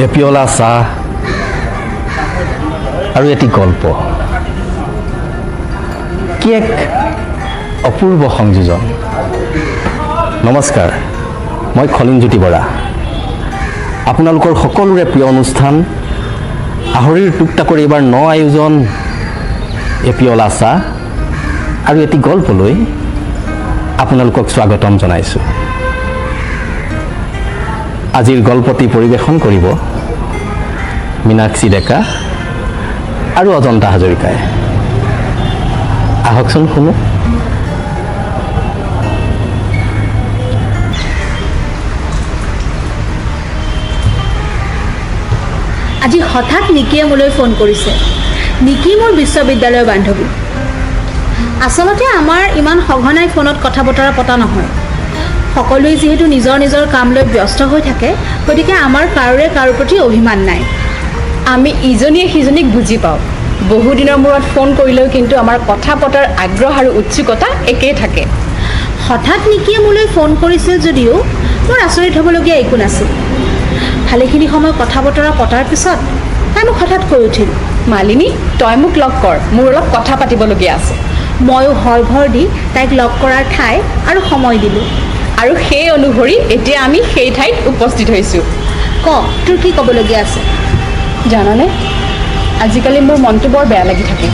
এপিয়লা চাহ আৰু এটি গল্প কি এক অপূৰ্ব সংযোজন। নমস্কাৰ, মই খলিনজ্যোতি বৰা। আপোনালোকৰ সকলোৰে প্ৰিয় অনুষ্ঠান আহৰিৰ টুকটাকৰ এইবাৰ আয়োজন এপিয়লা চাহ আৰু এটি গল্পলৈ আপোনালোকক স্বাগতম জনাইছোঁ। আজিৰ গল্পটি পৰিৱেশন কৰিব মীনাক্ষী ডেকা আৰু অজন্তা হাজৰিকাই। আহকচোন শুনো। আজি হঠাৎ নিকিয়ে মোলৈ ফোন কৰিছে। নিকি মোৰ বিশ্ববিদ্যালয়ৰ বান্ধৱী। আচলতে আমাৰ ইমান সঘনাই ফোনত কথা বতৰা পতা নহয়। সকলোৱে যিহেতু নিজৰ নিজৰ কাম লৈ ব্যস্ত হৈ থাকে, গতিকে আমাৰ কাৰোৰে কাৰোৰ প্ৰতি অভিমান নাই। আমি ইজনীয়ে সিজনীক বুজি পাওঁ। বহুদিনৰ মূৰত ফোন কৰিলেও কিন্তু আমাৰ কথা পতাৰ আগ্ৰহ আৰু উৎসুকতা একেই থাকে। হঠাৎ নিকিয়ে মোলৈ ফোন কৰিছিল যদিও মোৰ আচৰিত হ'বলগীয়া একো নাছিল। ভালেখিনি সময় কথা বতৰা পতাৰ পিছত তাই মোক হঠাৎ কৈ উঠিল, মালিনী, তই মোক লগ কৰ, মোৰ অলপ কথা পাতিবলগীয়া আছে। ময়ো হৰভৰ দি তাইক লগ কৰাৰ ঠাই আৰু সময় দিলোঁ। আৰু সেই অনুসৰি এতিয়া আমি সেই ঠাইত উপস্থিত হৈছোঁ। ক, তোৰ কি ক'বলগীয়া আছে? জানানে, আজিকালি মোৰ মনটো বৰ বেয়া লাগি থাকে।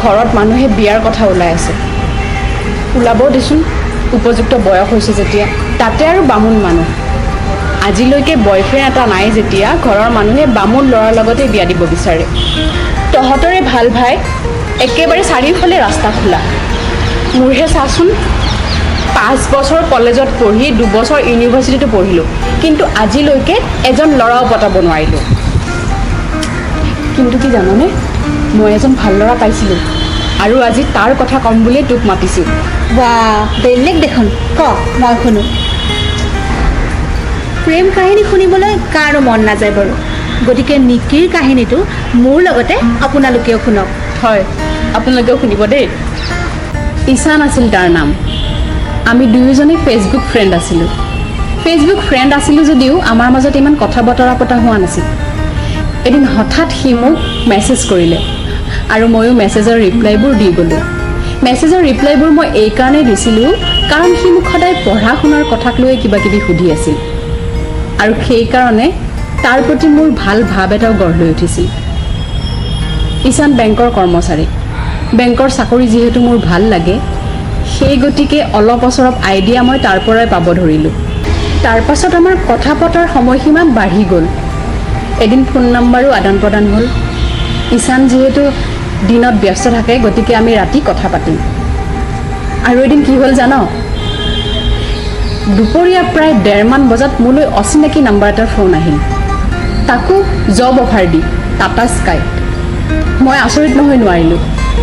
ঘৰত মানুহে বিয়াৰ কথা ওলাই আছে। ওলাব দেচোন, উপযুক্ত বয়স হৈছে যেতিয়া। তাতে আৰু বামুণ মানুহ। আজিলৈকে বয়ফ্ৰেণ্ড এটা নাই যেতিয়া ঘৰৰ মানুহে বামুণ ল'ৰাৰ লগতে বিয়া দিব বিচাৰে। তহঁতৰে ভাল ভাই, একেবাৰে চাৰিওফালে ৰাস্তা খোলা। মোৰহে চাচোন, 5 বছৰ কলেজত পঢ়ি 2 বছৰ ইউনিভাৰ্চিটিতো পঢ়িলোঁ, কিন্তু আজিলৈকে এজন ল'ৰাও পতাব নোৱাৰিলোঁ। কিন্তু কি জাননে, মই এজন ভাল ল'ৰা পাইছিলোঁ আৰু আজি তাৰ কথা ক'ম বুলিয়ে তোক মাতিছোঁ। বা, বেলেগ দেখোন। ক, মই শুনো। প্ৰেম কাহিনী শুনিবলৈ কাৰো মন নাযায় বাৰু। গতিকে নিকিৰ কাহিনীটো মোৰ লগতে আপোনালোকেও শুনক। হয়, আপোনালোকেও শুনিব দেই। ঈশান আছিল তাৰ নাম। আমি দুয়োজনে ফেচবুক ফ্ৰেণ্ড আছিলোঁ। ফেচবুক ফ্ৰেণ্ড আছিলোঁ যদিও আমাৰ মাজত ইমান কথা বতৰা পতা হোৱা নাছিল। এদিন হঠাৎ সি মোক মেছেজ কৰিলে আৰু ময়ো মেছেজৰ ৰিপ্লাইবোৰ দি গ'লোঁ। মেছেজৰ ৰিপ্লাইবোৰ মই এইকাৰণেই দিছিলোঁ কাৰণ সি মোক সদায় পঢ়া শুনাৰ কথাক লৈ কিবা কিবি সুধি আছিল আৰু সেইকাৰণে তাৰ প্ৰতি মোৰ ভাল ভাৱ এটাও গঢ় লৈ উঠিছিল। ঈশান বেংকৰ কৰ্মচাৰী। বেংকৰ চাকৰি যিহেতু মোৰ ভাল লাগে, সেই গতিকে অলপ অচৰপ আইডিয়া মই তাৰ পৰাই পাব ধৰিলোঁ। তাৰ পাছত আমাৰ কথা পতাৰ সময়সীমা বাঢ়ি গ'ল। এদিন ফোন নম্বৰো আদান প্ৰদান হ'ল। ঈশান যিহেতু দিনত ব্যস্ত থাকে, গতিকে আমি ৰাতি কথা পাতিম। আৰু এদিন কি হ'ল জান, দুপৰীয়া প্ৰায় 1:30 বজাত মোলৈ অচিনাকি নাম্বাৰ এটাৰ ফোন আহিল, তাকো জব অফাৰ দি, টাটা স্কাই। মই আচৰিত নহয় নোৱাৰিলোঁ,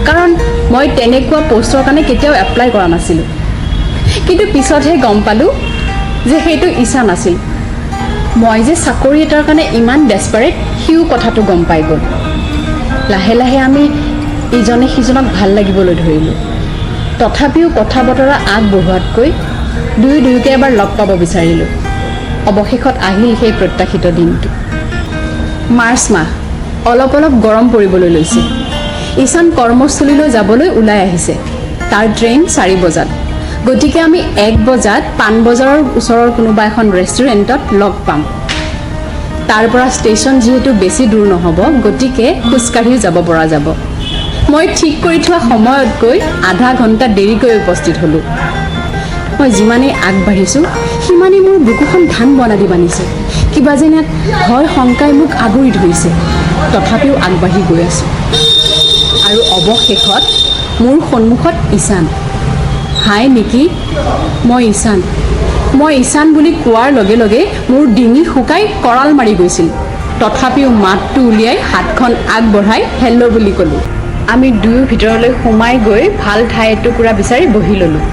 কাৰণ মই তেনেকুৱা পষ্টৰ কাৰণে কেতিয়াও এপ্লাই কৰা নাছিলোঁ। কিন্তু পিছতহে গম পালোঁ যে সেইটো ঈশান আছিল। মই যে চাকৰি এটাৰ কাৰণে ইমান ডেছপাৰেট, সিও কথাটো গম পাই গ'ল। লাহে লাহে আমি ইজনে সিজনক ভাল লাগিবলৈ ধৰিলোঁ। তথাপিও কথা বতৰা আগবঢ়োৱাতকৈ দুয়োকে এবাৰ লগ পাব বিচাৰিলোঁ। অৱশেষত আহিল সেই প্ৰত্যাশিত দিনটো। মাৰ্চ মাহ, অলপ অলপ গৰম পৰিবলৈ লৈছে। ঈশান কৰ্মস্থলীলৈ যাবলৈ ওলাই আহিছে। তাৰ ট্ৰেইন 4 বজাত। গতিকে আমি 1 বজাত পাণবজাৰৰ ওচৰৰ কোনোবা এখন ৰেষ্টুৰেণ্টত লগ পাম। তাৰ পৰা ষ্টেচন যিহেতু বেছি দূৰ নহ'ব, গতিকে খোজকাঢ়িও যাব পৰা যাব। মই ঠিক কৰি থোৱা সময়তকৈ আধা ঘণ্টা দেৰিকৈ উপস্থিত হ'লোঁ। মই যিমানেই আগবাঢ়িছোঁ সিমানেই মোৰ বুকুখন ধান বনা দি বান্ধিছে। কিবা যেন এক ভয় শংকাই মোক আগুৰি ধৰিছে। তথাপিও আগবাঢ়ি গৈ আছোঁ আৰু অৱশেষত মোৰ সন্মুখত ঈশান। হাই নিকি, মই ঈশান। মই ঈশান বুলি কোৱাৰ লগে লগে মোৰ ডিঙি শুকাই কৰাল মাৰি গৈছিল। তথাপিও মাতটো উলিয়াই হাতখন আগবঢ়াই হেল্ল' বুলি ক'লোঁ। আমি দুয়ো ভিতৰলৈ সোমাই গৈ ভাল ঠাই এটুকুৰা বিচাৰি বহি ল'লোঁ।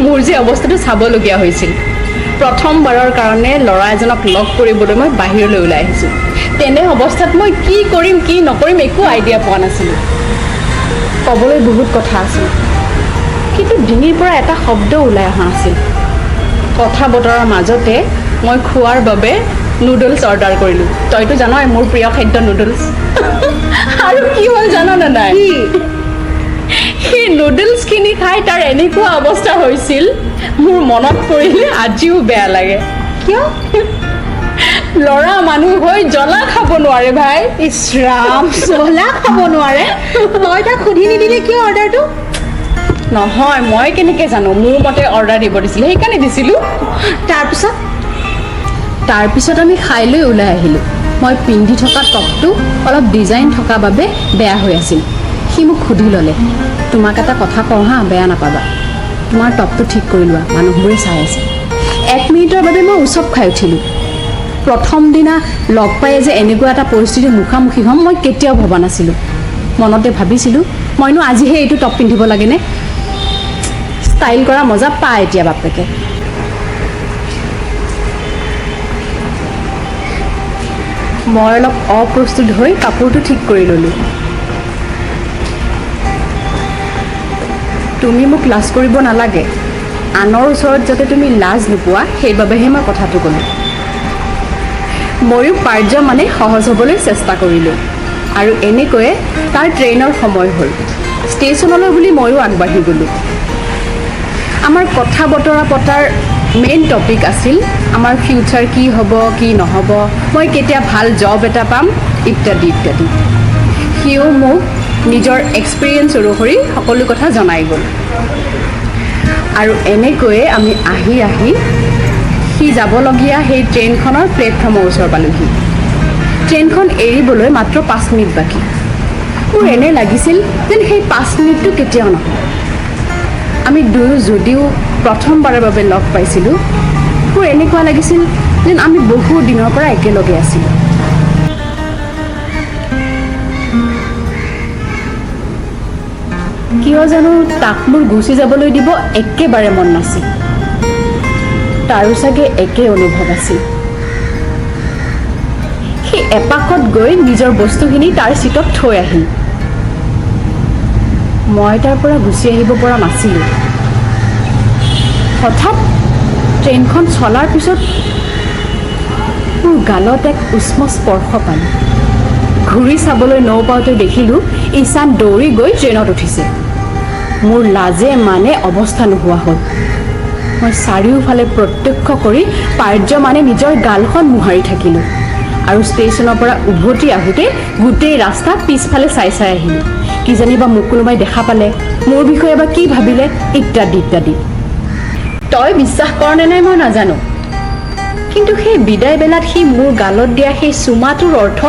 মোৰ যে অৱস্থাটো চাবলগীয়া হৈছিল। প্ৰথমবাৰৰ কাৰণে ল'ৰা এজনক লগ কৰিবলৈ মই বাহিৰলৈ ওলাই আহিছোঁ। তেনে অৱস্থাত মই কি কৰিম কি নকৰিম একো আইডিয়া পোৱা নাছিলোঁ। ক'বলৈ বহুত কথা আছিল, কিন্তু ডিঙিৰ পৰা এটা শব্দ ওলাই অহা নাছিল। কথা বতৰাৰ মাজতে মই খোৱাৰ বাবে নুডলছ অৰ্ডাৰ কৰিলোঁ। তইতো জানই মোৰ প্ৰিয় খাদ্য নুডলছ। আৰু কি হ'ল জাননে নাই? সেই নুডলছখিনি খাই তাৰ এনেকুৱা অৱস্থা হৈছিল, মোৰ মনত পৰিলে আজিও বেয়া লাগে। কিয়? ল'ৰা মানুহ হৈ জ্বলা খাব নোৱাৰে ভাই। ইছ ৰাম, জ্বলা খাব নোৱাৰে? তই তাক সুধি নিদিলে কিয় অৰ্ডাৰটো? নহয়, মই কেনেকৈ জানো? মোৰ মতে অৰ্ডাৰ দিব দিছিলে, সেইকাৰণে দিছিলোঁ। তাৰপিছত আমি খাই লৈ ওলাই আহিলোঁ। মই পিন্ধি থকা টপটো অলপ ডিজাইন থকা বাবে বেয়া হৈ আছিল। সি মোক সুধি ল'লে, তোমাক এটা কথা কওঁ হা, বেয়া নাপাবা, তোমাৰ টপটো ঠিক কৰি লোৱা, মানুহবোৰে চাই আছে। 1 মিনিটৰ বাবে মই উচপ খাই উঠিলোঁ। প্ৰথম দিনা লগ পাই যে এনেকুৱা এটা পৰিস্থিতিৰ মুখামুখি হ'ম মই কেতিয়াও ভবা নাছিলোঁ। মনতে ভাবিছিলোঁ, মইনো আজিহে এইটো টপ পিন্ধিব লাগেনে? ষ্টাইল কৰা মজা পায় এতিয়া বাপেকে। মই অলপ অপ্ৰস্তুত হৈ কাপোৰটো ঠিক কৰি ল'লোঁ। তুমি মোক লাজ কৰিব নালাগে, আনৰ ওচৰত যাতে তুমি লাজ নোপোৱা সেইবাবেহে মই কথাটো ক'লোঁ। ময়ো পাৰ্য মানে সহজ হ'বলৈ চেষ্টা কৰিলোঁ আৰু এনেকৈয়ে তাৰ ট্ৰেইনৰ সময় হ'ল। ষ্টেচনলৈ বুলি ময়ো আগবাঢ়ি গ'লোঁ। আমাৰ কথা বতৰা পতাৰ মেইন টপিক আছিল আমাৰ ফিউচাৰ কি হ'ব কি নহ'ব, মই কেতিয়া ভাল জব এটা পাম ইত্যাদি ইত্যাদি। সিও মোক নিজৰ এক্সপিৰিয়েঞ্চ অনুসৰি সকলো কথা জনাই গ'ল। আৰু এনেকৈয়ে আমি আহি সি যাবলগীয়া সেই ট্ৰেইনখনৰ প্লেটফৰ্মৰ ওচৰ পালোঁহি। ট্ৰেইনখন এৰিবলৈ মাত্ৰ 5 মিনিট বাকী। মোৰ এনে লাগিছিল যেন সেই 5 মিনিটটো কেতিয়াও নহয়। আমি দুয়ো যদিও প্ৰথমবাৰৰ বাবে লগ পাইছিলোঁ, মোৰ এনেকুৱা লাগিছিল যেন আমি বহু দিনৰ পৰা একেলগে আছিলোঁ। কিয় জানো তাক মোৰ গুচি যাবলৈ দিব একেবাৰে মন নাছিল। তাৰো চাগে একে অনুভৱ আছিল। সি এপাকত গৈ নিজৰ বস্তুখিনি তাৰ চিটত থৈ আহিল। মই তাৰ পৰা গুচি আহিব পৰা নাছিলোঁ। হঠাৎ ট্ৰেইনখন চলাৰ পিছত মোৰ গালত এক উষ্ম স্পৰ্শ পালোঁ। ঘূৰি চাবলৈ নপাওঁতে দেখিলোঁ ঈশান দৌৰি গৈ ট্ৰেইনত উঠিছে। মোৰ লাজে মানে অৱস্থা নোহোৱা হ'ল। মই চাৰিওফালে প্ৰত্যক্ষ কৰি পাৰ্য মানে নিজৰ গালখন মোহাৰি থাকিলোঁ আৰু ষ্টেচনৰ পৰা উভতি আহোঁতে গোটেই ৰাস্তা পিছফালে চাই আহিলোঁ। কিজানিবা মোক কোনোবাই দেখা পালে, মোৰ বিষয়ে বা কি ভাবিলে ইত্যাদি ইত্যাদি। তই বিশ্বাস কৰ নে নাই মই নাজানো, কিন্তু সেই বিদায় বেলাত সি মোৰ গালত দিয়া সেই চুমাটোৰ অৰ্থ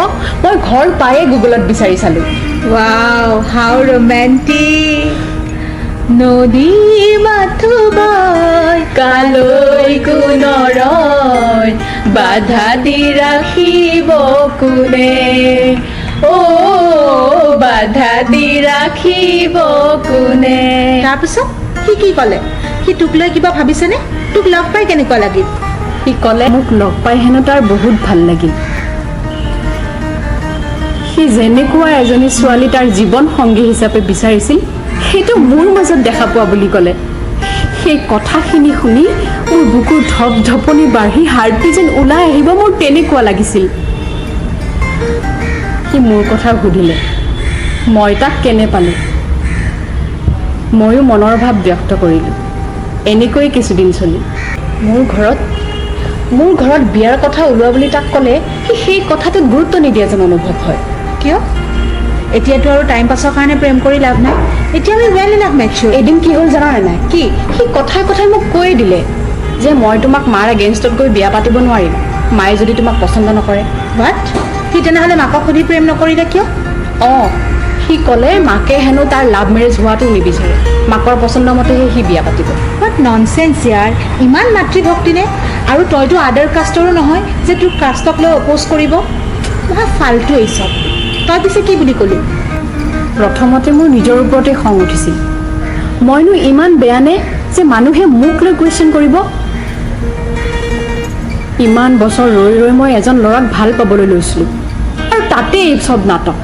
মই ঘৰ পায়ে গুগলত বিচাৰি চালোঁ। ৱাও, হাউ ৰোমেণ্টিক। নদী মাথো বয় কালৈ কোনৰয় বাধা দি ৰাখিব কোনে, বাধা দি ৰাখিব কোনে। তাৰপিছত সি কি ক'লে? সি তোক লৈ কিবা ভাবিছেনে? তোক লগ পাই কেনেকুৱা লাগিল? সি ক'লে মোক লগ পাই হেনো তাৰ বহুত ভাল লাগিল। সি যেনেকুৱা এজনী ছোৱালী তাৰ জীৱন সংগী হিচাপে বিচাৰিছিল সেইটো মোৰ মাজত দেখা পোৱা বুলি ক'লে। সেই কথাখিনি শুনি মোৰ বুকুৰ ধপধপনি বাঢ়ি হাৰ্টবিট যেন ওলাই আহিব মোৰ তেনেকুৱা লাগিছিল। সি মোৰ কথা সুধিলে, মই তাক কেনে পালোঁ। ময়ো মনৰ ভাৱ ব্যক্ত কৰিলোঁ। এনেকৈ কিছুদিন চলিল। মোৰ ঘৰত বিয়াৰ কথা ওলোৱা বুলি তাক ক'লে সি সেই কথাটোত গুৰুত্ব নিদিয়া যেন অনুভৱ হয়। কিয়? এতিয়াতো আৰু টাইম পাছৰ কাৰণে প্ৰেম কৰি লাভ নাই। এতিয়া আমি ৱেল ইনাফ মেচ্যুৰ। এদিন কি হ'ল জানানে নাই? কি? সি কথাই মোক কৈ দিলে যে মই তোমাক মাৰ এগেইনষ্টত গৈ বিয়া পাতিব নোৱাৰিম, মায়ে যদি তোমাক পচন্দ নকৰে। বাট সি তেনেহ'লে মাকক সুধি প্ৰেম নকৰিলে কিয়? সি ক'লে মাকে হেনো তাৰ লাভ মেৰেজ হোৱাটো নিবিচাৰে, মাকৰ পচন্দ মতেহে সি বিয়া পাতিব। বাট ননচেন্স ইয়াৰ, ইমান মাতৃভক্তিনে? আৰু তইতো আদাৰ কাষ্টৰো নহয় যে তোৰ কাষ্টক লৈ অপ'জ কৰিব। মহা ফাল্টু এই চব। তই পিছে কি বুলি ক'লি? প্ৰথমতে মোৰ নিজৰ ওপৰতে খং উঠিছিল। মইনো ইমান বেয়ানে যে মানুহে মোক লৈ কুৱেশ্যন কৰিব? ইমান বছৰ ৰৈ মই এজন ল'ৰাক ভাল পাবলৈ লৈছিলোঁ আৰু তাতে এই চব নাটক।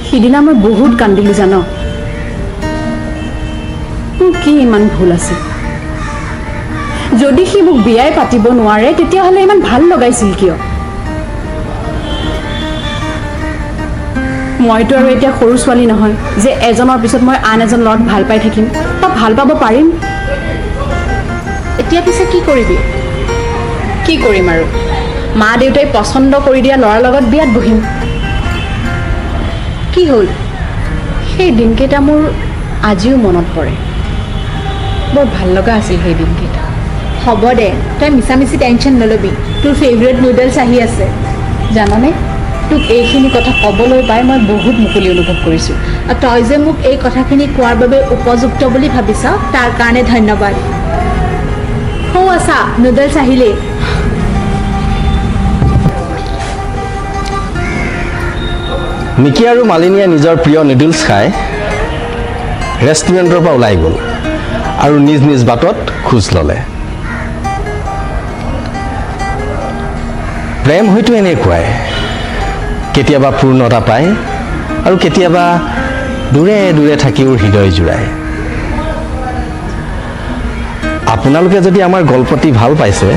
সিদিনা মই বহুত কান্দিলোঁ জান। মোৰ কি ইমান ভুল আছিল? যদি সি মোক বিয়াই পাতিব নোৱাৰে তেতিয়াহ'লে ইমান ভাল লগাইছিল কিয়? মইতো আৰু এতিয়া সৰু ছোৱালী নহয় যে এজনৰ পিছত মই আন এজন ল'ৰাক ভাল পাই থাকিম বা ভাল পাব পাৰিম। এতিয়া পিছে কি কৰিবি? কি কৰিম আৰু মা দেউতাই পচন্দ কৰি দিয়া ল'ৰাৰ লগত বিয়াত বহিম। কি হ'ল? সেই দিনকেইটা মোৰ আজিও মনত পৰে। বৰ ভাল লগা আছিল সেই দিনকেইটা। হ'ব দে, তই মিছামিছি টেনশ্যন নল'বি। তোৰ ফেভৰেট নুডলছ আহি আছে। জাননে, তোক এইখিনি কথা ক'বলৈ পাই মই বহুত মুকলি অনুভৱ কৰিছোঁ। আৰু তই যে মোক এই কথাখিনি কোৱাৰ বাবে উপযুক্ত বুলি ভাবিছ, তাৰ কাৰণে ধন্যবাদ। সৌ আছা, নুডলছ আহিলেই। নিকি আৰু মালিনীয়ে নিজৰ প্ৰিয় নুডলছ খাই ৰেষ্টুৰেণ্টৰ পৰা ওলাই গ'ল আৰু নিজ নিজ বাটত খোজ ল'লে। প্ৰেম হয়তো এনেকুৱাই, কেতিয়াবা পূৰ্ণতা পায় আৰু কেতিয়াবা দূৰে দূৰে থাকিও হৃদয় জোৰায়। আপোনালোকে যদি আমাৰ গল্পটি ভাল পাইছে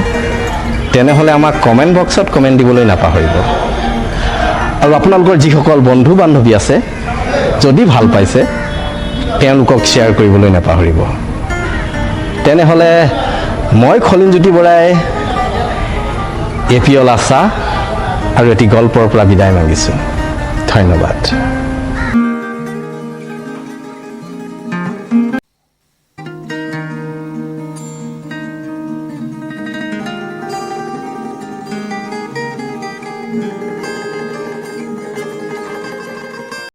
তেনেহ'লে আমাক কমেণ্ট বক্সত কমেণ্ট দিবলৈ নাপাহৰিব। আৰু আপোনালোকৰ যিসকল বন্ধু বান্ধৱী আছে যদি ভাল পাইছে তেওঁলোকক শ্বেয়াৰ কৰিবলৈ নাপাহৰিব। তেনেহ'লে মই খলিনজ্যোতি বৰাই এপিয়লা চাহ আৰু এটি গল্পৰ পৰা বিদায় মাগিছোঁ। ধন্যবাদ।